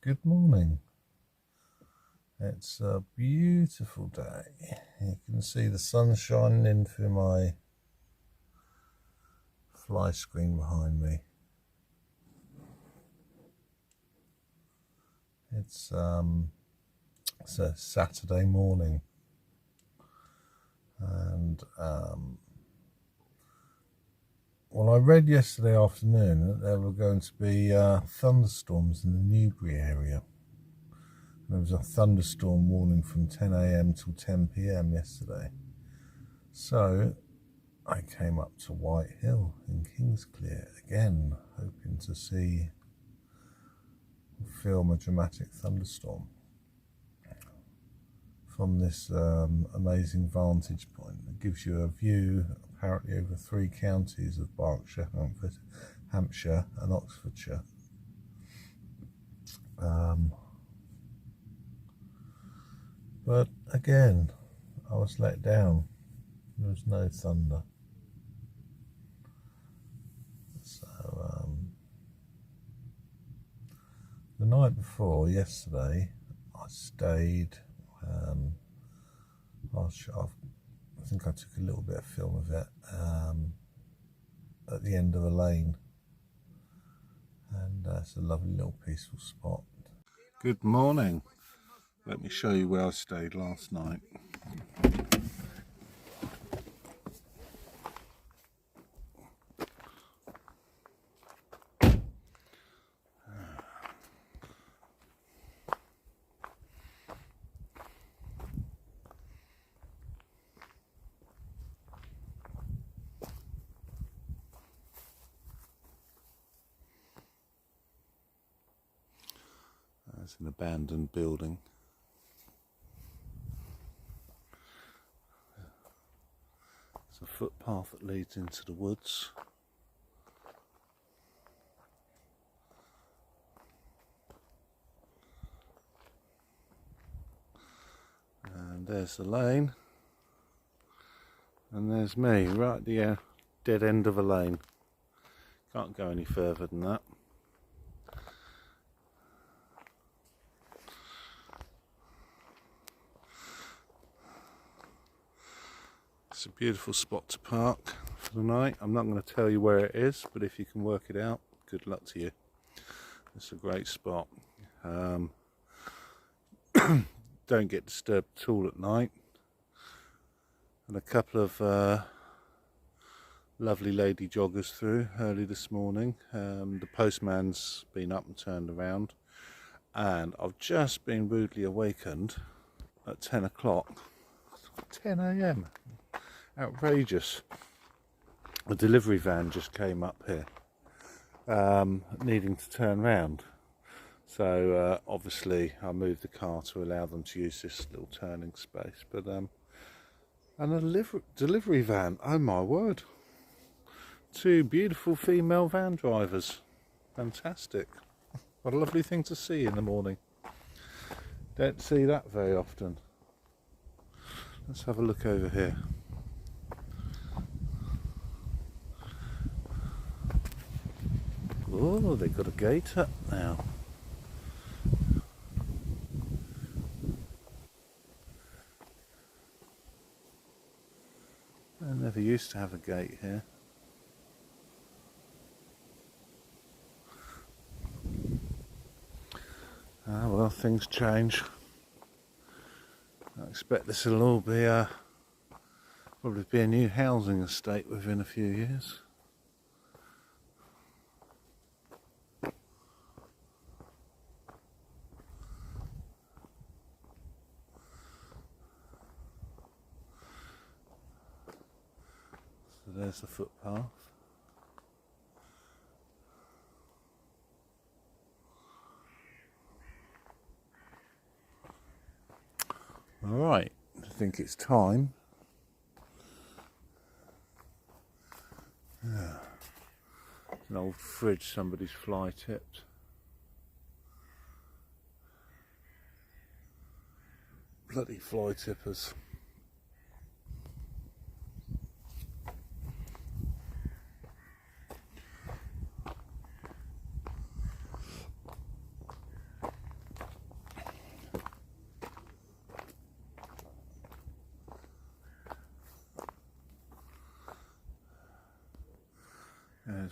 Good morning. It's a beautiful day. You can see the sun shining in through my fly screen behind me. It's a Saturday morning, and well, I read yesterday afternoon that there were going to be thunderstorms in the Newbury area. There was a thunderstorm warning from 10 AM till 10 PM yesterday. So I came up to White Hill in Kingsclear again, hoping to film a dramatic thunderstorm from this amazing vantage point that gives you a view apparently over 3 counties of Berkshire, Hampshire and Oxfordshire. But again, I was let down. There was no thunder. So the night before, yesterday, I stayed. I think I took a little bit of film of it at the end of a lane, and it's a lovely little peaceful spot. Good morning. Let me show you where I stayed last night. It's an abandoned building. There's a footpath that leads into the woods. And there's the lane. And there's me, right at the dead end of a lane. Can't go any further than that. It's a beautiful spot to park for the night. I'm not going to tell you where it is, but if you can work it out, good luck to you. It's a great spot. Don't get disturbed at all at night. And a couple of lovely lady joggers through early this morning. The postman's been up and turned around, and I've just been rudely awakened at 10 o'clock. 10 AM. Outrageous. A delivery van just came up here, needing to turn round. So obviously I moved the car to allow them to use this little turning space. But and a delivery van, oh my word. 2 beautiful female van drivers. Fantastic. What a lovely thing to see in the morning. Don't see that very often. Let's have a look over here. Oh, they've got a gate up now. I never used to have a gate here. Ah, well, things change. I expect this will all be probably be a new housing estate within a few years. So there's the footpath. Alright, I think it's time. An old fridge somebody's fly tipped. Bloody fly tippers.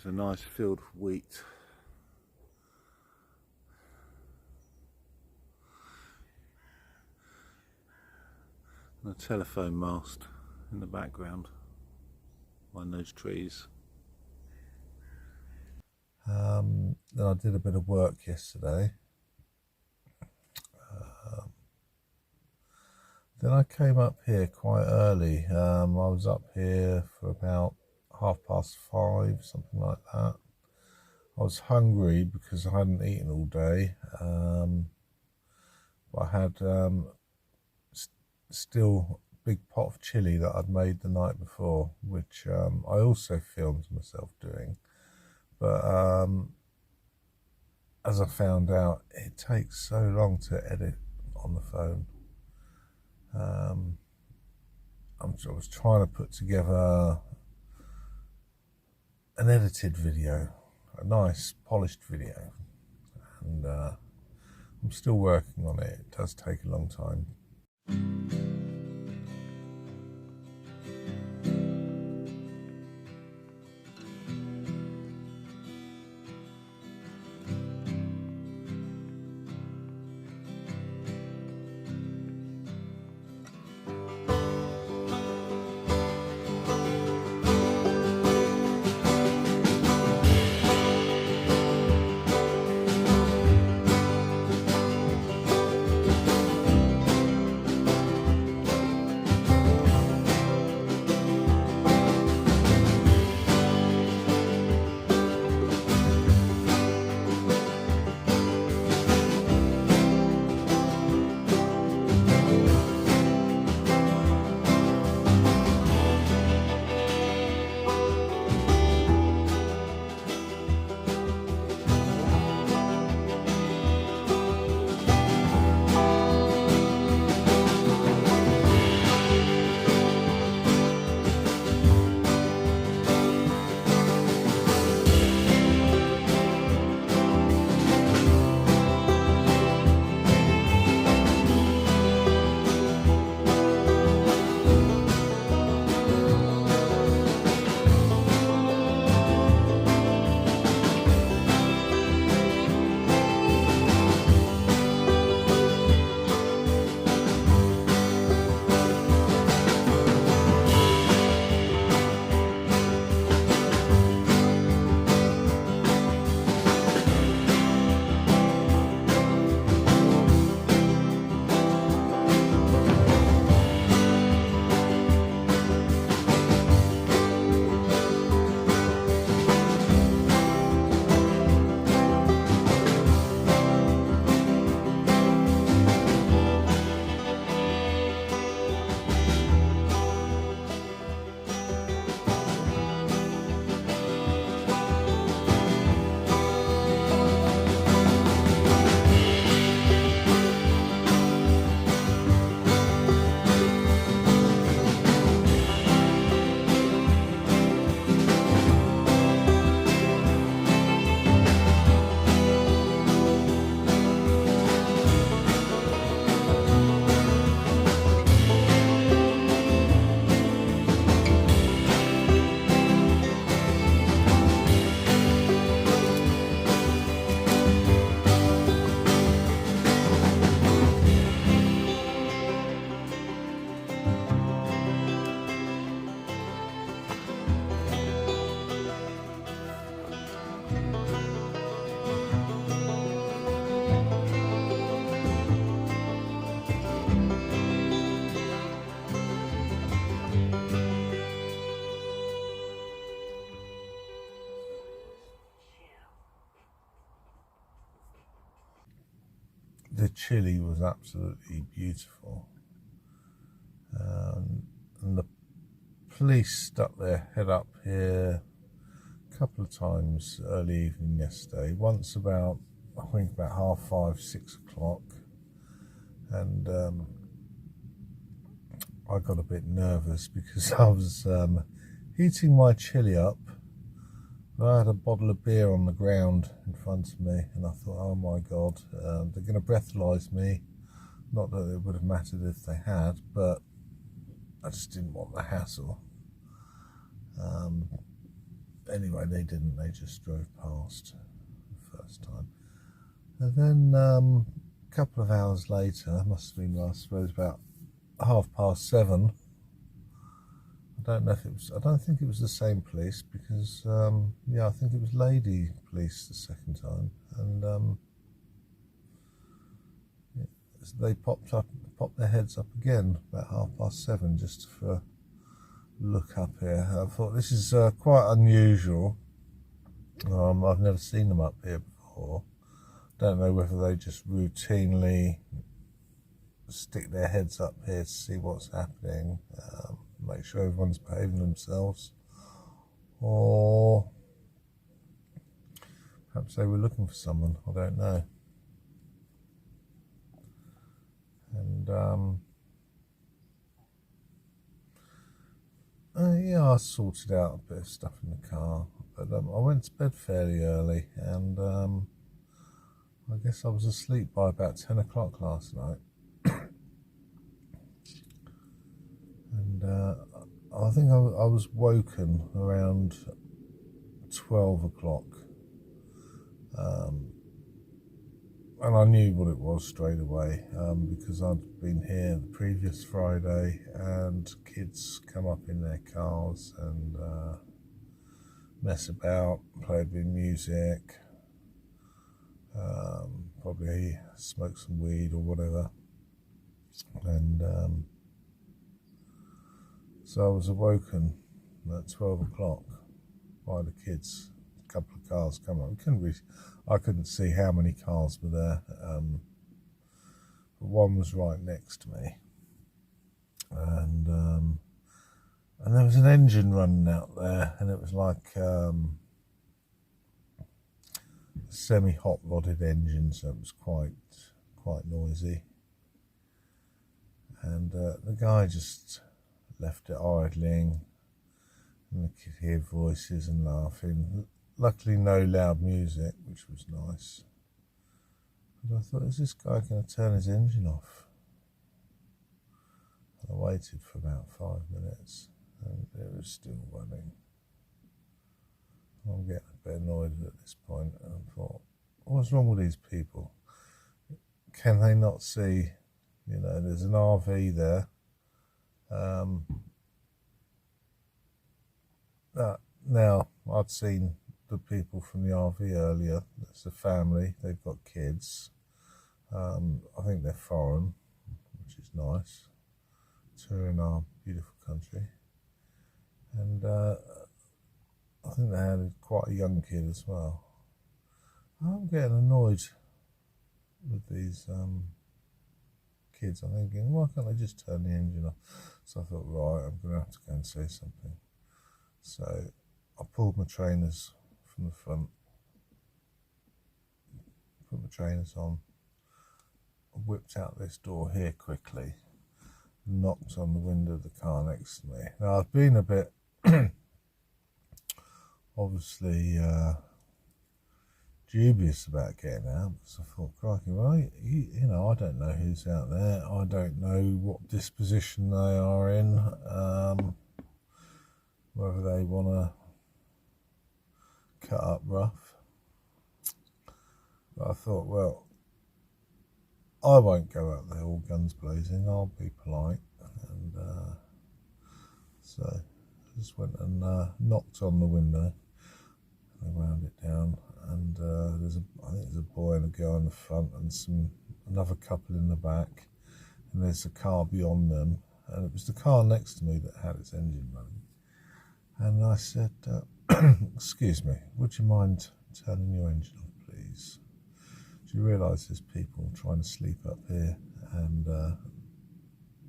There's a nice field of wheat. And a telephone mast in the background behind those trees. Then I did a bit of work yesterday. Then I came up here quite early. I was up here for about 5:30, something like that. I was hungry because I hadn't eaten all day. But I had still a big pot of chili that I'd made the night before, which I also filmed myself doing. But as I found out, it takes so long to edit on the phone. I was trying to put together an edited video, a nice polished video, and I'm still working on it. It does take a long time. The chili was absolutely beautiful, and the police stuck their head up here a couple of times early evening yesterday. Once about, I think about 5:30, 6 o'clock, and I got a bit nervous because I was heating my chili up. I had a bottle of beer on the ground in front of me, and I thought, oh my God, they're going to breathalyse me. Not that it would have mattered if they had, but I just didn't want the hassle. anyway, they didn't. They just drove past the first time. And then a couple of hours later, must have been, I suppose, about 7:30. I don't know if it was. I don't think it was the same police because, yeah, I think it was lady police the second time, and they popped their heads up again about 7:30 just for a look up here. I thought this is quite unusual. I've never seen them up here before. Don't know whether they just routinely stick their heads up here to see what's happening, make sure everyone's behaving themselves, or perhaps they were looking for someone. I don't know. And yeah, I sorted out a bit of stuff in the car, but I went to bed fairly early, and I guess I was asleep by about 10 o'clock last night. And I think I was woken around 12 o'clock. And I knew what it was straight away, because I'd been here the previous Friday and kids come up in their cars and mess about, play a bit of music, probably smoke some weed or whatever. And so I was awoken at 12 o'clock by the kids. A couple of cars come up. I couldn't see how many cars were there, but one was right next to me, and there was an engine running out there, and it was like semi-hot rodded engine, so it was quite noisy. And the guy just left it idling, and I could hear voices and laughing. Luckily, no loud music, which was nice. But I thought, is this guy going to turn his engine off? I waited for about 5 minutes, and it was still running. I'm getting a bit annoyed at this point, and I thought, what's wrong with these people? Can they not see, there's an RV there. Now, I'd seen the people from the RV earlier. It's a family, they've got kids. I think they're foreign, which is nice. Touring our beautiful country. And I think they had quite a young kid as well. I'm getting annoyed with these kids. I'm thinking, why can't they just turn the engine off? So I thought, right, I'm going to have to go and say something. So I pulled my trainers from the front, put my trainers on, I whipped out this door here quickly, knocked on the window of the car next to me. Now I've been a bit, obviously, dubious about getting out, because I thought, crikey, well, I don't know who's out there, I don't know what disposition they are in, whether they want to cut up rough. But I thought, well, I won't go out there all guns blazing, I'll be polite. And so I just went and knocked on the window, and I wound it down, and I think there's a boy and a girl in the front, and another couple in the back, and there's a car beyond them, and it was the car next to me that had its engine running. And I said, excuse me, would you mind turning your engine off, please? Do you realise there's people trying to sleep up here, and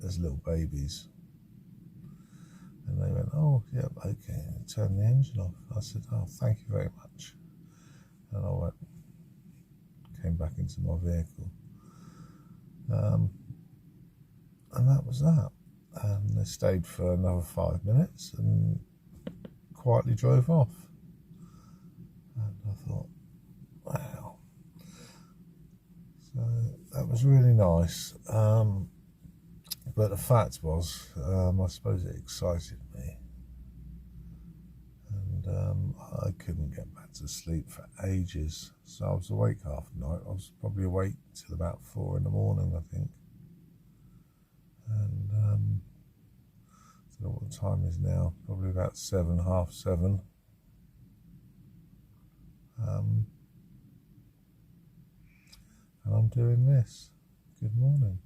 there's little babies? And they went, oh, yeah, okay, turn the engine off. I said, oh, thank you very much. And I came back into my vehicle. And that was that. And they stayed for another 5 minutes and quietly drove off. And I thought, wow. So that was really nice. But the fact was, I suppose it excited me. And I couldn't get back to sleep for ages, so I was awake half the night. I was probably awake till about 4 in the morning, I think. And I don't know what the time is now, probably about 7, half 7. And I'm doing this. Good morning.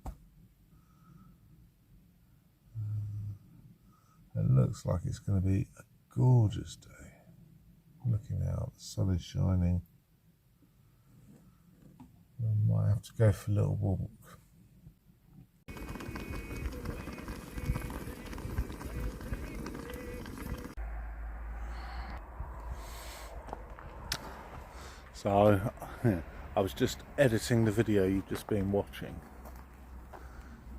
It looks like it's going to be a gorgeous day. Looking out, the sun is shining. I might have to go for a little walk. So, I was just editing the video you've just been watching,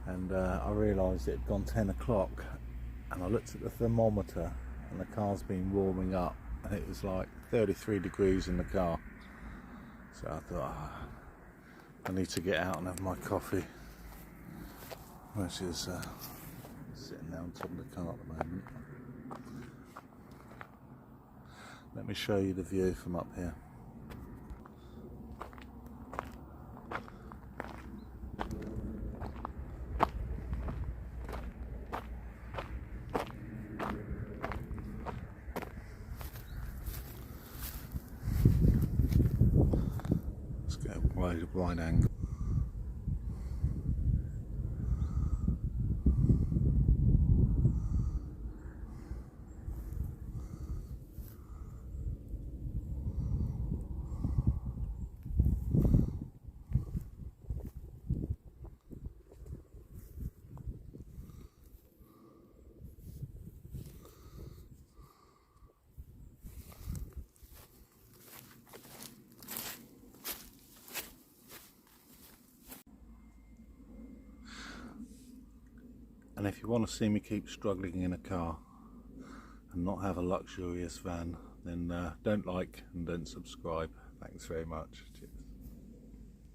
and I realised it had gone 10 o'clock, and I looked at the thermometer, and the car's been warming up, and it was like 33 degrees in the car. So I thought, I need to get out and have my coffee, which is sitting there on top of the car at the moment. Let me show you the view from up here. Let's get a wide angle. And if you want to see me keep struggling in a car and not have a luxurious van, then don't like and don't subscribe. Thanks very much. Cheers.